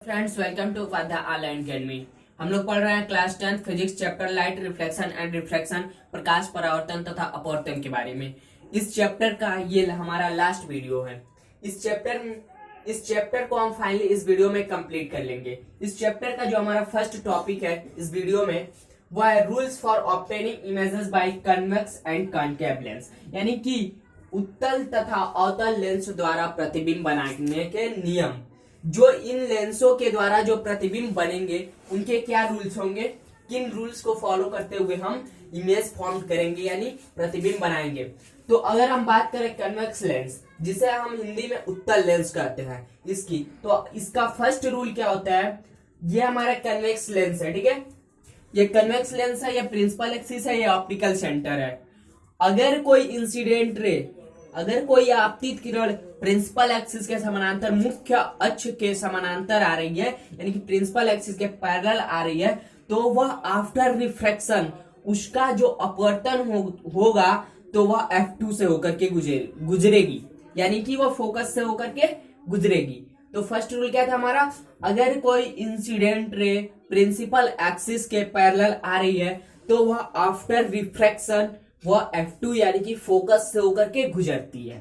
Friends, welcome to Upadhyay online academy. हम लोग पढ़ रहे हैं class 10 physics chapter light reflection and refraction, प्रकाश परावर्तन तथा अपवर्तन के बारे में। इस चैप्टर का ये हमारा लास्ट वीडियो है। इस चैप्टर को हम फाइनली इस वीडियो में कंप्लीट कर लेंगे। इस चैप्टर का जो हमारा फर्स्ट टॉपिक है इस वीडियो में वो है rules for obtaining images bye convex and concave lens, यानी कि उत्तल तथा अवतल लेंस द्वारा प्रतिबिंब बनाने के नियम। जो इन लेंसों के द्वारा जो प्रतिबिंब बनेंगे उनके क्या रूल्स होंगे, किन रूल्स को फॉलो करते हुए हम इमेज फॉर्म करेंगे यानी प्रतिबिंब बनाएंगे। तो अगर हम बात करें कन्वेक्स लेंस, जिसे हम हिंदी में उत्तल लेंस कहते हैं, इसकी तो इसका फर्स्ट रूल क्या होता है, ये हमारा कन्वेक्स लेंस है। ठीक है, ये कन्वेक्स लेंस है, ये प्रिंसिपल एक्सिस है, ये ऑप्टिकल सेंटर है। अगर कोई इंसिडेंट रे, अगर कोई आपतित किरण प्रिंसिपल एक्सिस के समानांतर, मुख्य अक्ष के समानांतर आ रही है, यानी कि प्रिंसिपल एक्सिस के पैरेलल आ रही है, तो वह आफ्टर रिफ्रैक्शन उसका जो अपवर्तन होगा तो वह F2 से होकर के गुजरेगी, यानी कि वह फोकस से होकर के गुजरेगी। तो फर्स्ट रूल क्या था हमारा, अगर कोई इंसिडेंट रे प्रिंसिपल एक्सिस के पैरेलल आ रही है तो वह आफ्टर रिफ्रैक्शन वह F2 यानी कि फोकस से होकर के गुजरती है।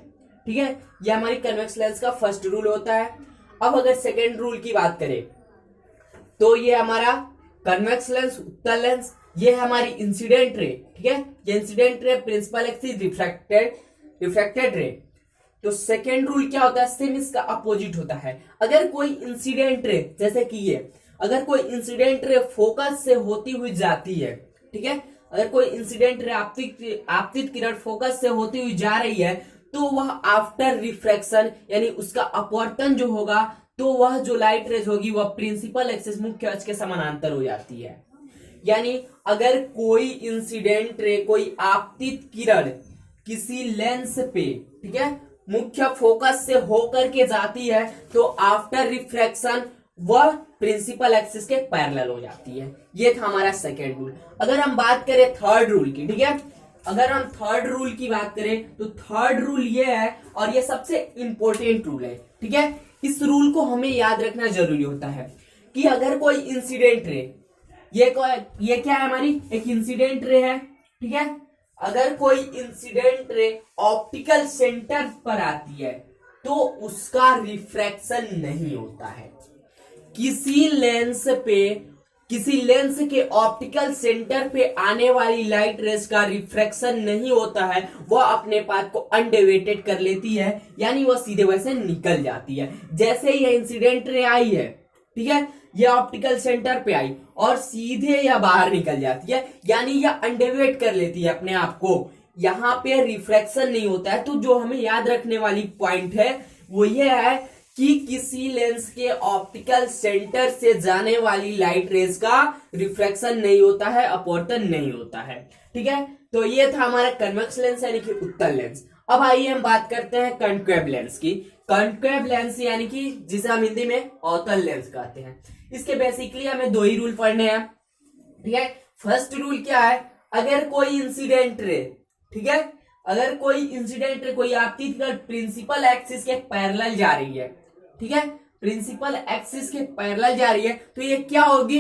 ठीक है, यह हमारी कन्वेक्स लेंस का फर्स्ट रूल होता है। अब अगर सेकेंड रूल की बात करें तो ये हमारा कन्वेक्स लेंस, उत्तल लेंस, ये है हमारी इंसिडेंट रे। ठीक है, ये incident ray, principal axis, refracted रे। तो सेकेंड रूल क्या होता है, सेम इसका अपोजिट होता है। अगर कोई इंसिडेंट रे, जैसे कि ये, अगर कोई इंसिडेंट रे फोकस से होती हुई जाती है, ठीक है, अगर कोई इंसिडेंट रे आपतित किरण फोकस से होती हुई जा रही है तो वह आफ्टर रिफ्रैक्शन यानी उसका अपवर्तन जो होगा तो वह जो लाइट रेज होगी वह प्रिंसिपल एक्सिस, मुख्य अक्ष के समानांतर हो जाती है। यानी अगर कोई इंसिडेंट रे, कोई आपतित किरण किसी लेंस पे, ठीक है, मुख्य फोकस से होकर के जाती है तो आफ्टर रिफ्रैक्शन वह प्रिंसिपल एक्सिस के पैरेलल हो जाती है। ये था हमारा सेकेंड रूल। अगर हम बात करें थर्ड रूल की, ठीक है, अगर हम थर्ड रूल की बात करें तो थर्ड रूल ये है, और ये सबसे इंपॉर्टेंट रूल है। ठीक है, इस रूल को हमें याद रखना जरूरी होता है कि अगर कोई इंसिडेंट रे, ये क्या है, हमारी एक इंसिडेंट रे है। ठीक है, अगर कोई इंसिडेंट रे ऑप्टिकल सेंटर पर आती है तो उसका रिफ्रैक्शन नहीं होता है। किसी लेंस के ऑप्टिकल सेंटर पे आने वाली लाइट रेस का रिफ्रैक्शन नहीं होता है, वह अपने पाथ को अनडेविएटेड कर लेती है, यानी वह सीधे वैसे निकल जाती है। जैसे ये इंसिडेंट रे आई है, ठीक है, यह ऑप्टिकल सेंटर पे आई और सीधे यह बाहर निकल जाती है, यानी यह अनडेविएट कर लेती है अपने आप को, यहाँ पे रिफ्रैक्शन नहीं होता है। तो जो हमें याद रखने वाली पॉइंट है वो ये है कि किसी लेंस के ऑप्टिकल सेंटर से जाने वाली लाइट रेज का रिफ्रैक्शन नहीं होता है, अपवर्तन नहीं होता है। ठीक है, तो ये था हमारा कन्वेक्स लेंस यानी कि उत्तल लेंस। अब आइए हम बात करते हैं कॉन्केव लेंस की। कॉन्केव लेंस यानी कि जिसे हम हिंदी में अवतल लेंस कहते हैं। इसके बेसिकली हमें दो ही रूल पढ़ने हैं। ठीक है, फर्स्ट रूल क्या है, अगर कोई इंसिडेंट रे, ठीक है, अगर कोई इंसिडेंट रे, कोई आपतित किरण प्रिंसिपल एक्सिस के पैरेलल जा रही है, ठीक है, प्रिंसिपल एक्सिस के पैरेलल जा रही है, तो ये क्या होगी,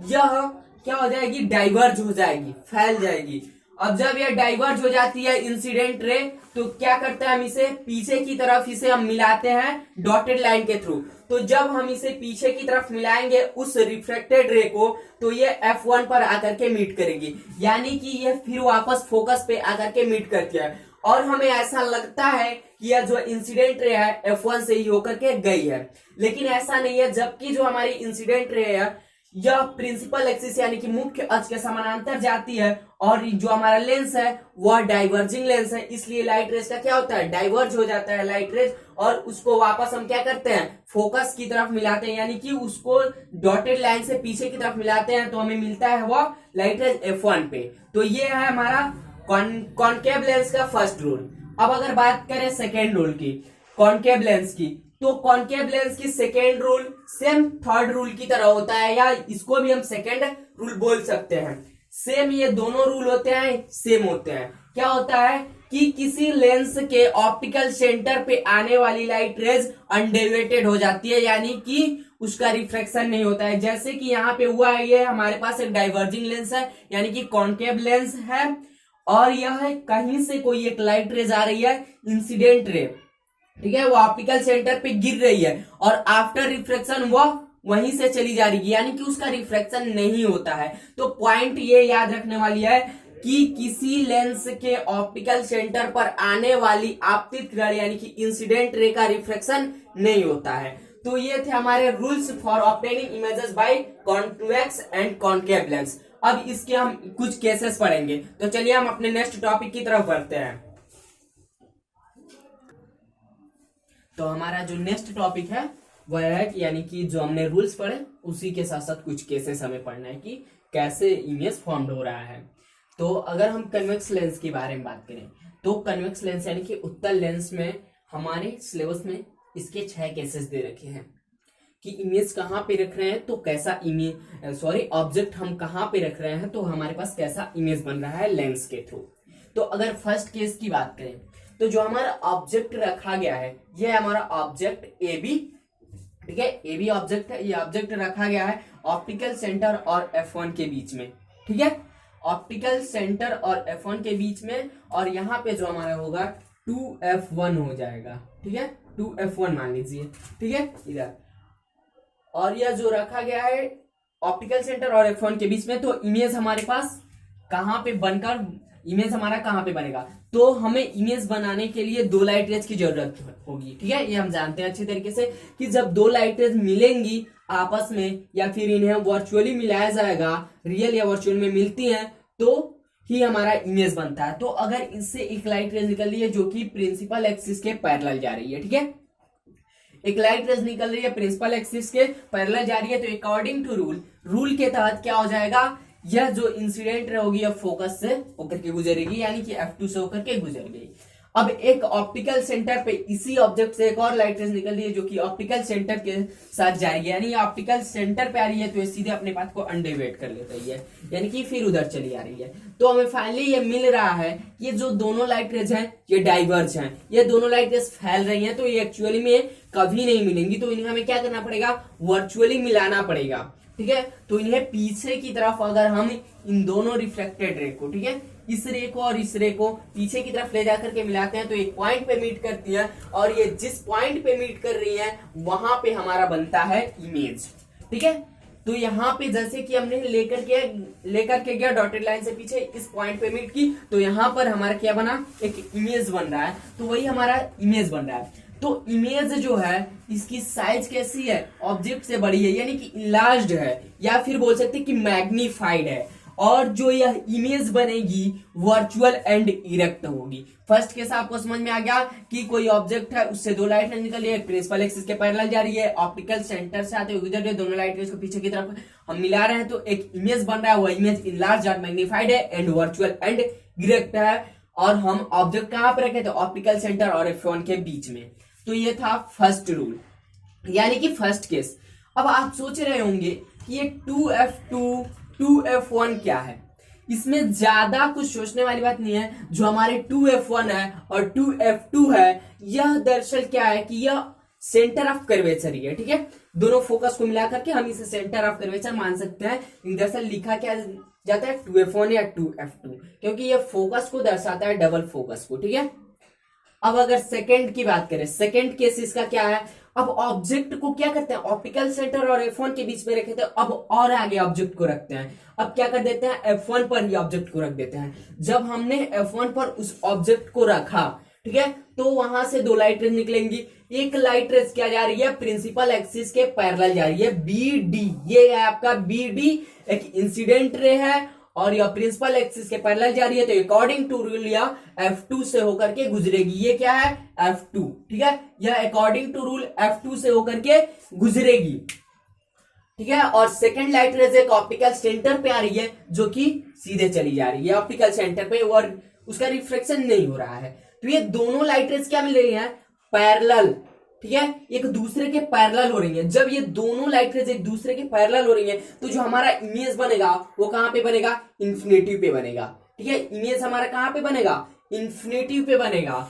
यह क्या हो जाएगी, डाइवर्ज हो जाएगी, फैल जाएगी। अब जब यह डाइवर्ज हो जाती है इंसिडेंट रे, तो क्या करते हैं, हम इसे पीछे की तरफ इसे हम मिलाते हैं डॉटेड लाइन के थ्रू। तो जब हम इसे पीछे की तरफ मिलाएंगे उस रिफ्लेक्टेड रे को, तो ये F1 पर आकर के मीट करेगी, यानी कि ये फिर वापस फोकस पे आकर के मीट करती है। और हमें ऐसा लगता है कि यह जो इंसिडेंट रे है F1 से ही होकर के गई है, लेकिन ऐसा नहीं है। जबकि जो हमारी इंसिडेंट रे है यह प्रिंसिपल एक्सिस यानी कि मुख्य अक्ष के समानांतर जाती है, और जो हमारा लेंस है वह डाइवर्जिंग लेंस है, इसलिए लाइट रेज का क्या होता है, डाइवर्ज हो जाता है लाइट रेज, और उसको वापस हम क्या करते हैं, फोकस की तरफ मिलाते हैं, यानी कि उसको डॉटेड लाइन से पीछे की तरफ मिलाते हैं, तो हमें मिलता है वह लाइट रेज F1 पे। तो ये है हमारा कॉन्केव लेंस का फर्स्ट रूल। अब अगर बात करें सेकेंड रूल की, कॉन्केव लेंस की, तो कॉन्केव लेंस की second rule same third rule की तरह होता है, या इसको भी हम सेकेंड रूल बोल सकते हैं। सेम ये दोनों रूल होते हैं, सेम होते हैं। क्या होता है कि किसी लेंस के ऑप्टिकल सेंटर पे आने वाली लाइट रेज अनडेविएटेड हो जाती है, यानी कि उसका रिफ्रैक्शन नहीं होता है। जैसे कि यहाँ पे हुआ है, ये हमारे पास एक डाइवर्जिंग लेंस है यानी कि कॉन्केव लेंस है, और यह कहीं से कोई एक लाइट रेज आ रही है, इंसिडेंट रे, ठीक है, वो ऑप्टिकल सेंटर पे गिर रही है और आफ्टर रिफ्रैक्शन वह वहीं से चली जा रही है, यानी कि उसका रिफ्रैक्शन नहीं होता है। तो पॉइंट ये याद रखने वाली है कि किसी लेंस के ऑप्टिकल सेंटर पर आने वाली आपतित किरण यानी कि इंसिडेंट रे का रिफ्रैक्शन नहीं होता है। तो ये थे हमारे rules for obtaining images by convex and concave lens. अब इसके हम कुछ केसेस पढ़ेंगे। तो चलिए हम अपने नेक्स्ट टॉपिक की तरफ बढ़ते हैं। तो हमारा जो नेक्स्ट टॉपिक है वह है यानी कि जो हमने रूल्स पढ़े उसी के साथ साथ कुछ केसेस हमें पढ़ना है कि कैसे इमेज फॉर्म्ड हो रहा है। तो अगर हम कन्वेक्स लेंस के बारे में बात करें तो कन्वेक्स लेंस यानी कि उत्तल लेंस में हमारे सिलेबस में इसके 6 केसेस दे रखे हैं कि इमेज कहाँ पे रख रहे हैं तो कैसा इमेज ऑब्जेक्ट हम कहाँ पे रख रहे हैं तो हमारे पास कैसा इमेज बन रहा है लेंस के थ्रू। तो अगर फर्स्ट केस की बात करें तो जो हमारा ऑब्जेक्ट रखा गया है ये है हमारा ऑब्जेक्ट ए बी, ठीक है, ए बी ऑब्जेक्ट है। ये ऑब्जेक्ट रखा गया है ऑप्टिकल सेंटर और F1 के बीच में, ठीक है, ऑप्टिकल सेंटर और F1 के बीच में, और यहाँ पे जो हमारा होगा 2F1 हो जाएगा, ठीक है, 2F1 मान लीजिए, ठीक है, इधर। और यह जो रखा गया है ऑप्टिकल सेंटर और F1 के बीच में, तो इमेज हमारे पास कहाँ पे बनकर इमेज हमारा कहाँ पे बनेगा, तो हमें इमेज बनाने के लिए 2 लाइट रेज की जरूरत होगी, ठीक है, ये हम जानते हैं अच्छी तरीके से कि जब 2 लाइट रेज मिलेंगी आपस में या फिर इन्हें वर्चुअली मिलाया जाएगा, रियल या वर्चुअल में मिलती हैं तो ही हमारा इमेज बनता है। तो अगर इससे एक लाइट रेज निकल रही है जो कि प्रिंसिपल एक्सिस के पैरेलल जा रही है, ठीक है, एक लाइट रेज निकल रही है प्रिंसिपल एक्सिस के पैरेलल जा रही है, तो अकॉर्डिंग टू रूल के तहत क्या हो जाएगा, यह जो इंसिडेंट रे होगी अब फोकस से होकर के गुजरेगी यानी कि F2 से होकर के गुजर गई। अब एक ऑप्टिकल सेंटर पे इसी ऑब्जेक्ट से एक और लाइट रेज निकल रही है जो कि ऑप्टिकल सेंटर के साथ जा रही है, यानी ऑप्टिकल सेंटर पे आ रही है तो ये सीधे अपने पाथ को अनडेविएट कर लेती है, यानी कि फिर उधर चली आ रही है। तो हमें फाइनली ये मिल रहा है ये जो दोनों लाइट रेज हैं ये डाइवर्ज हैं, ये दोनों लाइट रेज फैल रही हैं, तो ये एक्चुअली में कभी नहीं मिलेंगी, तो इन्हें हमें क्या करना पड़ेगा, वर्चुअली मिलाना पड़ेगा, ठीक है। तो इन्हें पीछे की तरफ अगर हम इन दोनों रिफ्लेक्टेड रे को, ठीक है, इस रे को और इस रे को पीछे की तरफ ले जाकर के मिलाते हैं तो एक पॉइंट पे मीट करती है, और ये जिस पॉइंट पे मीट कर रही है वहां पे हमारा बनता है इमेज, ठीक है। तो यहाँ पे जैसे कि हमने लेकर के गया डॉटेड लाइन से पीछे इस पॉइंट पे मीट की, तो यहाँ पर हमारा क्या बना, एक इमेज बन रहा है, तो वही हमारा इमेज बन रहा है। तो इमेज जो है इसकी साइज कैसी है, ऑब्जेक्ट से बड़ी है यानी कि इनलार्ज्ड है, या फिर बोल सकते हैं कि मैग्नीफाइड है, और जो यह इमेज बनेगी वर्चुअल एंड इरेक्ट होगी। फर्स्ट केस आपको समझ में आ गया कि कोई ऑब्जेक्ट है उससे 2 लाइट रेज निकल रही है, प्रिंसिपल एक्सिस के पैरेलल जा रही है, ऑप्टिकल सेंटर से आते हुए गुजर रही है, दोनों लाइट रेज को पीछे की तरफ हम मिला रहे हैं तो एक इमेज बन रहा है, वह इमेज इनलार्ज्ड और मैग्नीफाइड है एंड वर्चुअल एंड इरेक्ट है, और हम ऑब्जेक्ट कहां पे रखे थे, ऑप्टिकल सेंटर और F1 के बीच में। तो ये था फर्स्ट रूल यानी कि फर्स्ट केस। अब आप सोच रहे होंगे कि ये 2F2 2F1 क्या है, इसमें ज्यादा कुछ सोचने वाली बात नहीं है। जो हमारे 2F1 है और 2F2 है यह दरअसल क्या है कि यह सेंटर ऑफ कर्वेचर ही है, ठीक है, दोनों फोकस को मिला करके हम इसे सेंटर ऑफ कर्वेचर मान सकते हैं। दरअसल लिखा क्या जाता है 2F1 या 2F2 क्योंकि यह फोकस को दर्शाता है, डबल फोकस को, ठीक है। अब अगर सेकंड की बात करें, सेकंड केस इसका क्या है, अब ऑब्जेक्ट को क्या करते हैं, ऑप्टिकल सेंटर और F1 के बीच में रखे थे, अब और आगे ऑब्जेक्ट को रखते हैं। अब क्या कर देते हैं, F1 पर ही ऑब्जेक्ट को रख देते हैं। जब हमने F1 पर उस ऑब्जेक्ट को रखा, ठीक है, तो वहां से 2 लाइट रेज निकलेंगी। एक लाइट रेज क्या जा रही है, प्रिंसिपल एक्सिस के पैरेलल जा रही है, BD, ये है आपका BD, एक इंसिडेंट रे है और यह प्रिंसिपल एक्सिस के पैरेलल जा रही है, तो अकॉर्डिंग टू रूल यह F2 से होकर के गुजरेगी। ये क्या है, F2, ठीक है, यह अकॉर्डिंग टू रूल F2 से होकर के गुजरेगी, ठीक है। और सेकंड लाइट रेज एक ऑप्टिकल सेंटर पे आ रही है जो कि सीधे चली जा रही है ऑप्टिकल सेंटर पे और उसका रिफ्लेक्शन नहीं हो रहा है। तो ये दोनों लाइट रेज क्या मिल रही है, पैरेलल, ठीक है, एक दूसरे के पैरेलल हो रही है। जब ये दोनों लाइट रेज एक दूसरे के पैरेलल हो रही है तो जो हमारा इमेज बनेगा वो कहां पे बनेगा, इंफिनिटी पे बनेगा, ठीक है। इमेज हमारा कहां पे बनेगा, इंफिनिटी पे बनेगा।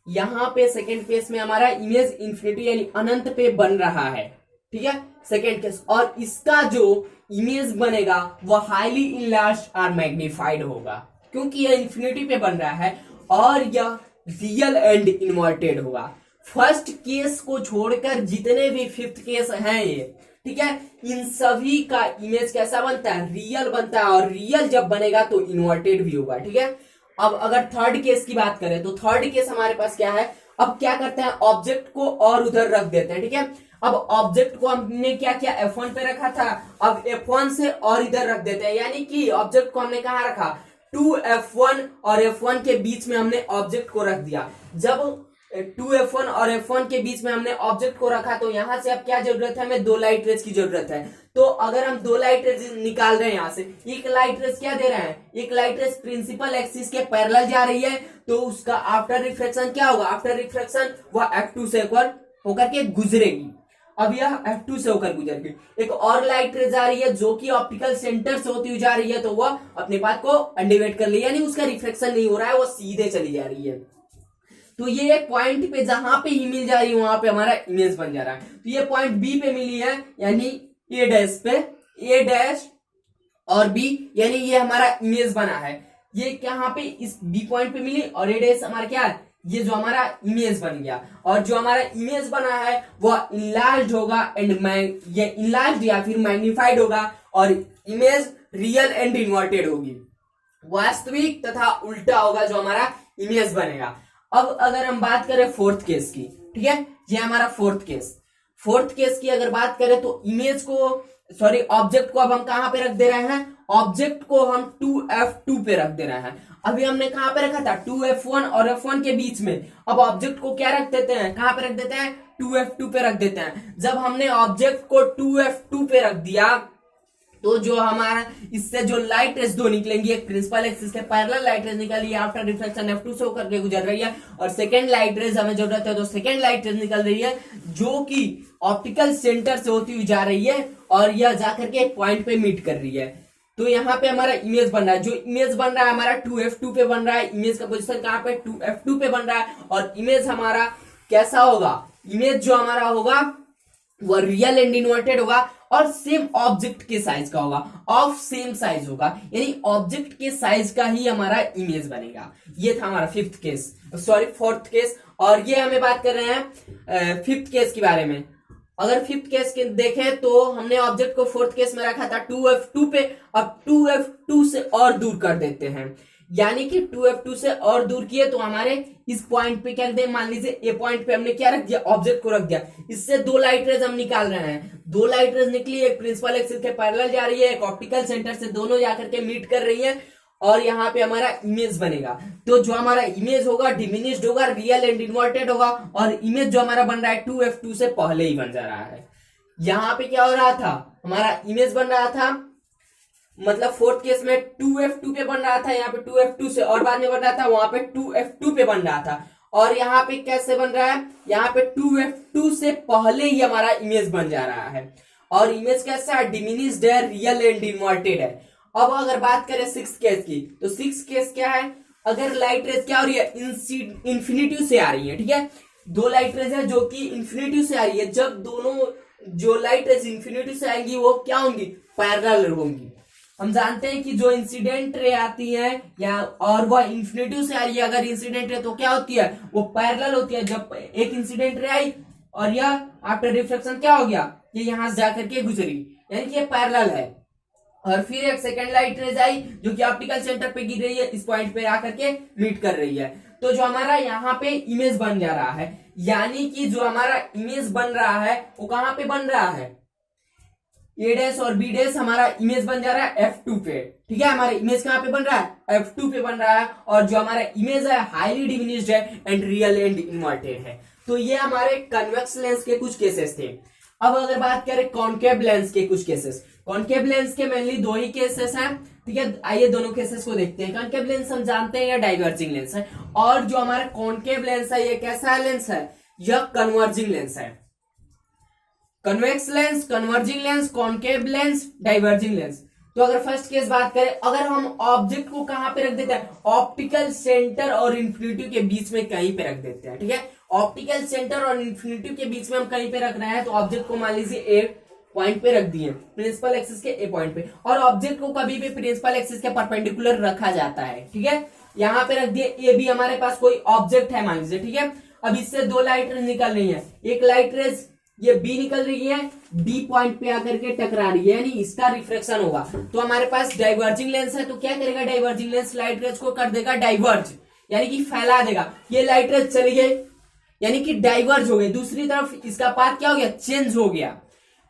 यहां पे सेकंड फेज में हमारा इमेज इंफिनिटी यानी अनंत पे बन रहा है, ठीक है, सेकेंड केस। और इसका जो इमेज बनेगा वो हाईली इनलार्ज और मैग्नीफाइड होगा, क्योंकि यह इंफिनिटी पे बन रहा है और यह रियल एंड इन्वर्टेड होगा। फर्स्ट केस को छोड़कर जितने भी फिफ्थ केस हैं ये, ठीक है, इन सभी का इमेज कैसा बनता है, रियल बनता है, और रियल जब बनेगा तो इन्वर्टेड भी होगा। ठीक है, अब अगर थर्ड केस की बात करें तो थर्ड केस हमारे पास क्या है, अब क्या करते हैं, ऑब्जेक्ट को और उधर रख देते हैं। ठीक है, अब ऑब्जेक्ट को हमने क्या किया, F1 पे रखा था, अब F1 से और इधर रख देते हैं, यानी कि ऑब्जेक्ट को हमने कहा रखा, 2F1 और F1 के बीच में हमने ऑब्जेक्ट को रख दिया। जब 2F1 और F1 के बीच में हमने ऑब्जेक्ट को रखा तो यहां से अब क्या जरूरत है, हमें दो लाइट रेज की जरूरत है। तो अगर हम दो लाइट रेज निकाल रहे हैं यहां से, एक लाइट रेज क्या दे रहे हैं, एक लाइट रेज प्रिंसिपल एक्सिस के पैरेलल जा रही है, तो उसका आफ्टर रिफ्लेक्शन क्या होगा, आफ्टर रिफ्लेक्शन वह F2 से होकर के गुजरेगी। अब यह F2 से होकर गुजरेगी, एक और लाइट रेज आ रही है जो कि ऑप्टिकल सेंटर से होती हुई जा रही है, तो वह अपने पाथ को अनडिवाइड कर ली, यानी उसका रिफ्लेक्शन नहीं हो रहा है, वो सीधे चली जा रही है। तो ये एक पॉइंट पे जहां पे ही मिल जा रही है वहां पे हमारा इमेज बन जा रहा है। तो ये पॉइंट बी पे मिली है, यानी ए डैश पे, ए डैश और बी, यानी ये हमारा इमेज बना है। ये यहाँ पे इस बी पॉइंट पे मिली और ए डैश हमारा क्या है, ये जो हमारा इमेज बन गया। और जो हमारा इमेज बना है वह इनलार्ज होगा एंड ये इनलार्ज या फिर मैग्नीफाइड होगा, और इमेज रियल एंड इन्वर्टेड होगी, वास्तविक तथा उल्टा होगा जो हमारा इमेज बनेगा। अब अगर हम बात करें फोर्थ केस की, ठीक है, ये हमारा फोर्थ केस। फोर्थ केस की अगर बात करें तो इमेज को, सॉरी, ऑब्जेक्ट को अब हम कहां पे रख दे रहे हैं, ऑब्जेक्ट को हम 2F2 पे रख दे रहे हैं। अभी हमने कहां पे रखा था, 2F1 और F1 के बीच में। अब ऑब्जेक्ट को क्या रख देते हैं, कहां पे रख देते हैं, 2F2 पे रख देते हैं। जब हमने ऑब्जेक्ट को 2F2 पे रख दिया तो जो हमारा इससे जो लाइट रेज दो निकलेंगी, एक प्रिंसिपल एक्सिस के पैरेलल लाइट रेज निकली आफ्टर रिफ्लेक्शन F2 से होकर के गुजर रही है, और सेकेंड लाइट रेज हमें जरूरत है तो सेकेंड लाइट रेज निकल रही है जो कि ऑप्टिकल सेंटर से होती हुई जा रही है, और यह जाकर के एक पॉइंट पे मीट कर रही है। तो यहाँ पे हमारा इमेज बन रहा है, जो इमेज बन रहा है हमारा 2F2 पे बन रहा है। इमेज का पोजिशन कहाँ पे, 2F2 पे बन रहा है, और इमेज हमारा कैसा होगा, इमेज जो हमारा होगा वह रियल एंड इन्वर्टेड होगा, और सेम ऑब्जेक्ट के साइज का होगा, ऑफ सेम साइज होगा, यानी ऑब्जेक्ट के साइज का ही हमारा इमेज बनेगा। ये था हमारा fifth case, sorry fourth case. और ये हमें बात कर रहे हैं फिफ्थ केस के बारे में। अगर फिफ्थ केस के देखें तो हमने ऑब्जेक्ट को फोर्थ केस में रखा था 2F2 पे, अब 2F2 से और दूर कर देते हैं, यानी कि 2F2 से और दूर किए तो हमारे इस पॉइंट पे क्या रख दें, मान लीजिए ए पॉइंट पे हमने क्या रख दिया, ऑब्जेक्ट को रख दिया। इससे दो लाइट रेज हम निकाल रहे हैं, दो लाइट रेज निकली, एक प्रिंसिपल एक्सिस के पैरेलल जा रही है, एक ऑप्टिकल सेंटर से, दोनों जाकर के मीट कर रही है, और यहाँ पे हमारा इमेज बनेगा। तो जो हमारा इमेज होगा डिमिनिश्ड होगा, रियल एंड इन्वर्टेड होगा, और इमेज जो हमारा बन रहा है 2F2 से पहले ही बन जा रहा है। यहाँ पे क्या हो रहा था, हमारा इमेज बन रहा था, मतलब फोर्थ केस में 2F2 पे बन रहा था, यहाँ पे 2F2 से, और बाद में बन रहा था वहां पे 2F2 पे बन रहा था, और यहाँ पे कैसे बन रहा है, यहाँ पे 2F2 से पहले ही हमारा इमेज बन जा रहा है, और इमेज कैसा है, डिमिनिश्ड है, रियल एंड इन्वर्टेड है। अब अगर बात करें सिक्स केस की, तो सिक्स केस क्या है, अगर लाइट रेज क्या हो रही है, इन्फिनिटी से आ रही है, ठीक है, दो लाइट रेज है जो कि इन्फिनिटी से आ रही है। जब दोनों जो लाइट रेज इन्फिनिटी से आएंगी वो क्या होंगी, पैरेलल होंगी। हम जानते हैं कि जो इंसिडेंट रे आती है या और वह इन्फिनिटी से आ रही है, अगर इंसिडेंट रे तो क्या होती है, वो पैरेलल होती है। जब एक इंसिडेंट रे आई और यह आफ्टर रिफ्लेक्शन क्या हो गया, ये यहां से जाकर के गुजरी, यानी कि ये पैरेलल है। और फिर एक सेकेंड लाइट रेज आई जो कि ऑप्टिकल सेंटर पे गिर रही है, इस पॉइंट पे आकर के मीट कर रही है। तो जो हमारा यहाँ पे इमेज बन जा रहा है, यानी कि जो हमारा इमेज बन रहा है वो कहां पे बन रहा है, ए डैश और बी डैश हमारा इमेज बन जा रहा है F2 पे, ठीक है। हमारा इमेज कहां पे बन रहा है, F2 पे बन रहा है, और जो हमारा इमेज है हाईली डिमिनिश्ड है एंड रियल एंड इन्वर्टेड है। तो ये हमारे कन्वेक्स लेंस के कुछ केसेस थे। अब अगर बात करें कॉन्केव लेंस के कुछ केसेस, कॉन्केव लेंस के मेनली दो ही केसेस हैं, ठीक है। आइए दोनों केसेस को देखते हैं। कॉन्केव लेंस हम जानते हैं ये डाइवर्जिंग लेंस है, और जो हमारा कॉन्केव लेंस है ये कैसा लेंस है, यह कन्वर्जिंग लेंस है। Convex lens, converging lens, concave lens, diverging lens. तो अगर फर्स्ट केस बात करें, अगर हम ऑब्जेक्ट को कहां पे रख देते हैं, ऑप्टिकल सेंटर और इन्फिनिटी के बीच में कहीं पे रख देते हैं, ठीक है। ऑप्टिकल सेंटर और इन्फिनिटी के बीच में हम कहीं पे रख रहे हैं, तो ऑब्जेक्ट को मान लीजिए ए पॉइंट पे रख दिए, प्रिंसिपल एक्सिस के ए पॉइंट पे, और ऑब्जेक्ट को कभी भी प्रिंसिपल एक्सिस के परपेंडिकुलर रखा जाता है, ठीक है। यहाँ पे रख दिए, ए भी हमारे पास कोई ऑब्जेक्ट है मान लीजिए, ठीक है। अब इससे दो लाइट रेज निकल रही है, एक लाइट रेज ये बी निकल रही है, डी पॉइंट पे आकर के टकरा रही है, यानी इसका रिफ्लेक्शन होगा। तो हमारे पास डाइवर्जिंग लेंस है, तो क्या करेगा डाइवर्जिंग लेंस, लाइट रेज को कर देगा डाइवर्ज, यानी कि फैला देगा। ये लाइट रेज चली गई, यानी कि डाइवर्ज हो गई, दूसरी तरफ इसका पाथ क्या हो गया, चेंज हो गया।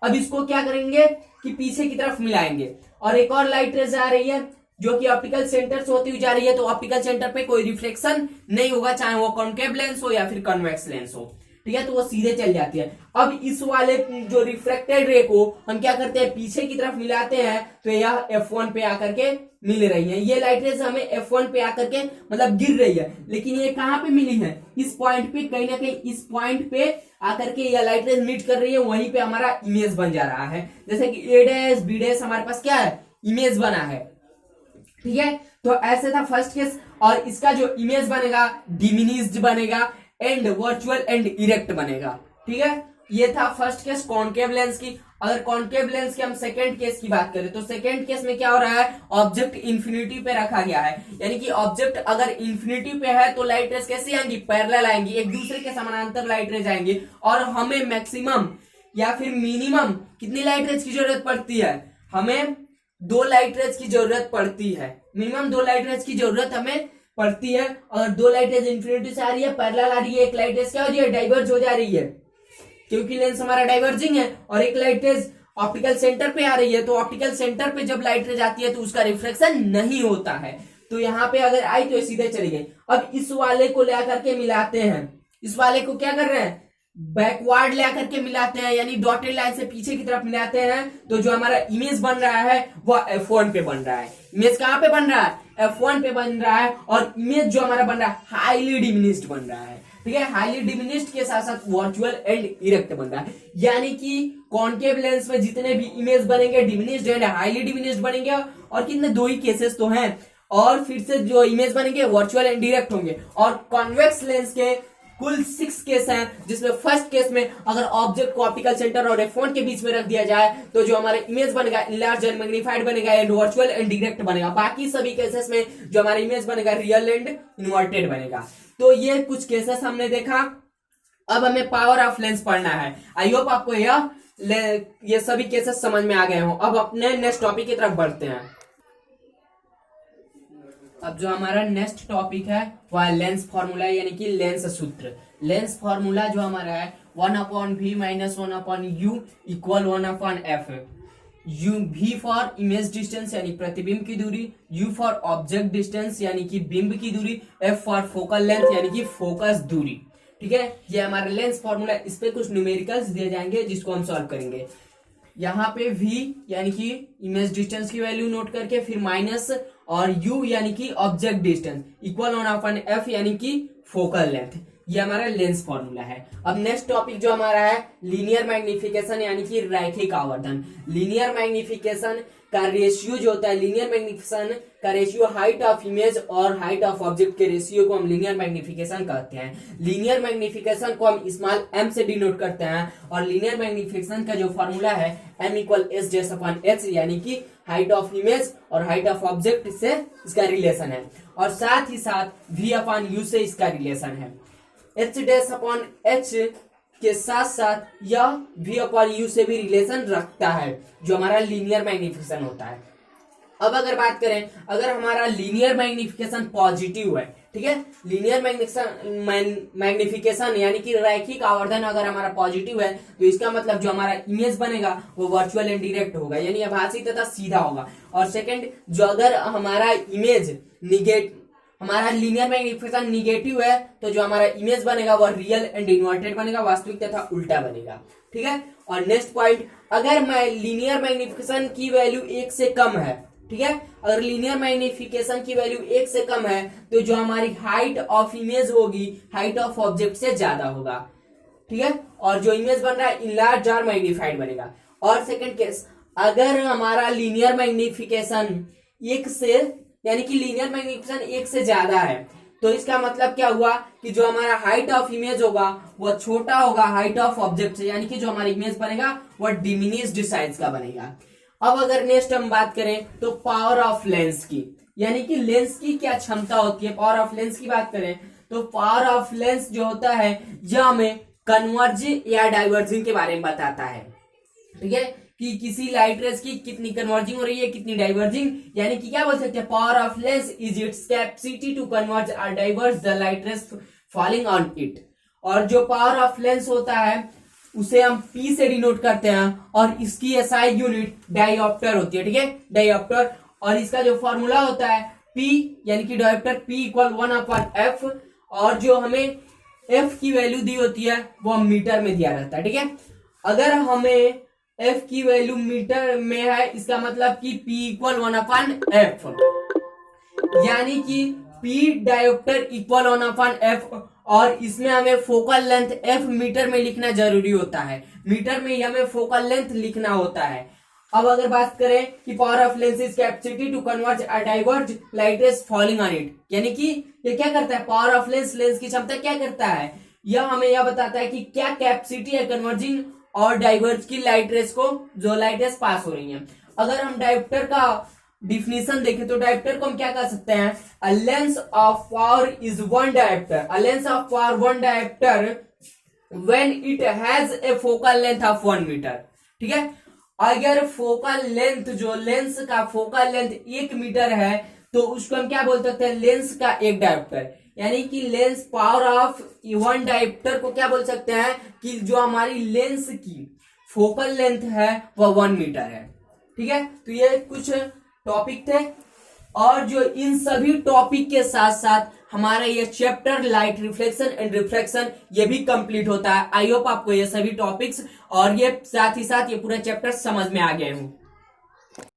अब इसको क्या करेंगे कि पीछे की तरफ मिलाएंगे, और एक और लाइट रेज आ रही है जो कि ऑप्टिकल सेंटर से होती हुई जा रही है, तो ऑप्टिकल सेंटर पे कोई रिफ्लेक्शन नहीं होगा, चाहे वो कॉन्केव लेंस हो या फिर कन्वेक्स लेंस हो, ठीक है। तो वो सीधे चल जाती है। अब इस वाले जो रिफ्लेक्टेड रे को हम क्या करते हैं, पीछे की तरफ मिलाते हैं, तो यह F1 पे आकर के मिल रही है। ये लाइट रेज हमें F1 पे आकर के मतलब गिर रही है, लेकिन ये कहां पे मिली है, इस पॉइंट पे, कहीं ना कहीं इस पॉइंट पे आकर के यह लाइट रेज मीट कर रही है, वहीं पे हमारा इमेज बन जा रहा है। जैसे कि ए डैश बी डैश हमारे पास क्या है, इमेज बना है, ठीक है। तो ऐसे था फर्स्ट केस, और इसका जो इमेज बनेगा डिमिनिश्ड बनेगा एंड वर्चुअल एंड इरेक्ट बनेगा, ठीक है। ये था फर्स्ट केस कॉन्केव लेंस की। अगर कॉन्केव लेंस की हम सेकंड केस की बात करें, तो सेकंड केस में क्या हो रहा है, ऑब्जेक्ट इंफिनिटी पे रखा गया है, यानी कि ऑब्जेक्ट अगर इंफिनिटी पे है तो लाइट रेज कैसे आएंगी, पैरेलल आएंगी, एक दूसरे के समानांतर लाइट रेज आएंगी, और हमें मैक्सिमम या फिर मिनिमम कितनी लाइट रेज की जरूरत पड़ती है, हमें 2 लाइट रेज की जरूरत पड़ती है, मिनिमम 2 लाइट रेज की जरूरत हमें पड़ती है। अगर 2 लाइट रेज इंफिनिटी से आ रही है, पैरेलल आ रही है, एक लाइट रेज क्या हो रही है, डाइवर्ज हो जा रही है, क्योंकि लेंस हमारा डाइवर्जिंग है, और एक लाइट रेज ऑप्टिकल सेंटर पे आ रही है, तो ऑप्टिकल सेंटर पे जब लाइट रेज आती है तो उसका रिफ्लेक्शन नहीं होता है, तो यहाँ पे अगर आई तो सीधे चली गई। अब इस वाले को ले करके मिलाते हैं, इस वाले को क्या कर रहे हैं, बैकवर्ड ले करके मिलाते हैं, यानी डॉटेड लाइन से पीछे की तरफ मिलाते हैं, तो जो हमारा इमेज बन रहा है वो F1 पे बन रहा है। इमेज कहां पे बन रहा है, F1 पे बन रहा है, और इमेज जो हमारा बन रहा है हाईली डिमिनिश्ड बन रहा है, ठीक है। हाईली डिमिनिश्ड के साथ साथ वर्चुअल एंड इरेक्ट बन रहा है, यानी कि कॉन्केव लेंस में जितने भी इमेज बनेंगे डिमिनिश्ड एंड हाईली डिमिनिश्ड बनेंगे, और कितने 2 ही केसेस तो हैं, और फिर से जो इमेज बनेंगे वर्चुअल एंड इरेक्ट होंगे। और कॉन्वेक्स लेंस के कुल 6 केस हैं, जिसमें फर्स्ट केस में अगर ऑब्जेक्ट को ऑप्टिकल सेंटर और F1 के बीच में रख दिया जाए, तो जो हमारा इमेज बनेगा इनलार्ज एंड मैग्नीफाइड बनेगा एंड वर्चुअल एंड डायरेक्ट बनेगा। बाकी सभी केसेस में जो हमारा इमेज बनेगा रियल एंड इन्वर्टेड बनेगा। तो ये कुछ केसेस हमने देखा। अब हमें पावर ऑफ लेंस पढ़ना है। आई होप आपको ये सभी केसेस समझ में आ गए हों। अब अपने नेक्स्ट टॉपिक की तरफ बढ़ते हैं। अब जो हमारा नेक्स्ट टॉपिक है वह है लेंस फॉर्मूला, यानी कि लेंस सूत्र। लेंस फॉर्मूला जो हमारा है 1/v - 1/u = 1/f। यू भी फॉर इमेज डिस्टेंस यानी प्रतिबिंब की दूरी, यू फॉर ऑब्जेक्ट डिस्टेंस यानी कि बिंब की दूरी, एफ फॉर फोकल लेंथ यानी कि फोकस दूरी। ठीक है, ये हमारा लेंस फॉर्मूला। इस पे कुछ न्यूमेरिकल्स दिए जाएंगे जिसको हम सॉल्व करेंगे। यहाँ पे v यानी कि इमेज डिस्टेंस की वैल्यू नोट करके, फिर माइनस, और u यानी कि ऑब्जेक्ट डिस्टेंस इक्वल 1/f यानी कि फोकल लेंथ। ये हमारा लेंस फॉर्मूला है। अब नेक्स्ट टॉपिक जो हमारा है लीनियर मैग्निफिकेशन यानी कि रैखिक आवर्धन। लीनियर मैग्निफिकेशन का रेशियो जो होता है, लीनियर मैग्निफिकेशन का रेशियो हाइट ऑफ इमेज और हाइट ऑफ ऑब्जेक्ट के रेशियो को हम लीनियर मैग्निफिकेशन कहते हैं। लीनियर मैग्निफिकेशन को हम स्मॉल m से डिनोट करते हैं, और लीनियर मैग्निफिकेशन का जो फॉर्मूला है m = S/h यानी कि हाइट ऑफ इमेज और हाइट ऑफ ऑब्जेक्ट से इसका रिलेशन है, और साथ ही साथ v/u से इसका रिलेशन है। h' के साथ साथ यह v/u से भी रिलेशन रखता है, जो हमारा लीनियर मैग्निफिकेशन होता है। अब अगर बात करें, अगर हमारा लीनियर मैग्निफिकेशन पॉजिटिव है, ठीक है, लीनियर मैग्निफिकेशन यानी कि रैखिक आवर्धन अगर हमारा पॉजिटिव है, तो इसका मतलब जो हमारा इमेज बनेगा वो वर्चुअल एंड डायरेक्ट होगा, यानी आभासी तथा सीधा होगा। और सेकंड, जो अगर हमारा इमेज हमारा लीनियर मैग्निफिकेशन निगेटिव है, तो जो हमारा इमेज बनेगा वह रियल एंड इन्वर्टेड बनेगा, वास्तविक तथा उल्टा बनेगा। ठीक है, और नेक्स्ट पॉइंट, अगर लीनियर मैग्निफिकेशन की वैल्यू 1 से कम है, ठीक है, अगर लीनियर मैग्निफिकेशन की वैल्यू 1 से कम है, तो जो हमारी हाइट ऑफ इमेज होगी हाइट ऑफ ऑब्जेक्ट से ज्यादा होगा। ठीक है, और जो इमेज बन रहा है इनलार्ज और मैग्नीफाइड बनेगा। और सेकंड केस, अगर हमारा लीनियर मैग्निफिकेशन एक से, यानी कि लीनियर मैग्निफिकेशन एक से ज्यादा है, तो इसका मतलब क्या हुआ कि जो हमारा हाइट ऑफ इमेज होगा वो छोटा होगा हाइट ऑफ ऑब्जेक्ट से, यानी कि जो हमारा इमेज बनेगा वो डिमिनिश्ड साइज का बनेगा। अब अगर नेक्स्ट हम बात करें तो पावर ऑफ लेंस की, यानी कि लेंस की क्या क्षमता होती है, पावर ऑफ लेंस की बात करें तो पावर ऑफ लेंस जो होता है यह हमें कन्वर्ज या डाइवर्जिंग के बारे में बताता है। ठीक है, कि किसी लाइट रेस की कितनी कन्वर्जिंग हो रही है, कितनी डाइवर्जिंग, यानी कि क्या बोल सकते हैं, power of lens is its capacity to converge और diverge the light rays falling on it. और जो पावर ऑफ लेंस होता है उसे हम P से डिनोट करते हैं और इसकी SI यूनिट डायोप्टर होती है। ठीक है, डायोप्टर, और इसका जो फॉर्मूला होता है P, यानी कि डायोप्टर P इक्वल 1/f, और जो हमें F की वैल्यू दी होती है वो मीटर में दिया रहता है। ठीक है, अगर हमें F की वैल्यू मीटर में है इसका मतलब कि P इक्वल 1/f, यानी कि P डायोप्टर इक्वल 1/f, और इसमें हमें फोकल लेंथ F मीटर में लिखना जरूरी होता है, मीटर में ही हमें फोकल लेंथ लिखना होता है। अब अगर बात करें कि power of lens is capacity to converge और diverge light rays falling on it, यानी कि ये क्या करता है, पावर ऑफ लेंस, लेंस की क्षमता क्या करता है, यह हमें यह बताता है कि क्या कैपेसिटी है कन्वर्जिंग और डाइवर्ज की लाइट रेज को, जो लाइट रेज पास हो रही है। अगर हम डायोप्टर का डिफिनीशन देखें तो डायोप्टर को हम क्या कह सकते हैं, a lens of power is one diopter, a lens of power one diopter when it has a focal length of 1 metre. ठीक है, अगर फोकल लेंथ, जो लेंस का फोकल लेंथ 1 मीटर है तो उसको हम क्या बोल सकते हैं, लेंस का एक डायोप्टर, यानी कि लेंस पावर ऑफ 1 डायोप्टर को क्या बोल सकते हैं कि जो हमारी लेंस की फोकल लेंथ है वह 1 मीटर है। ठीक है, तो ये कुछ टॉपिक थे, और जो इन सभी टॉपिक के साथ साथ हमारा ये chapter light reflection and refraction ये भी कंप्लीट होता है। आई होप आपको ये सभी टॉपिक्स और ये साथ ही साथ ये पूरा चैप्टर समझ में आ गए हो।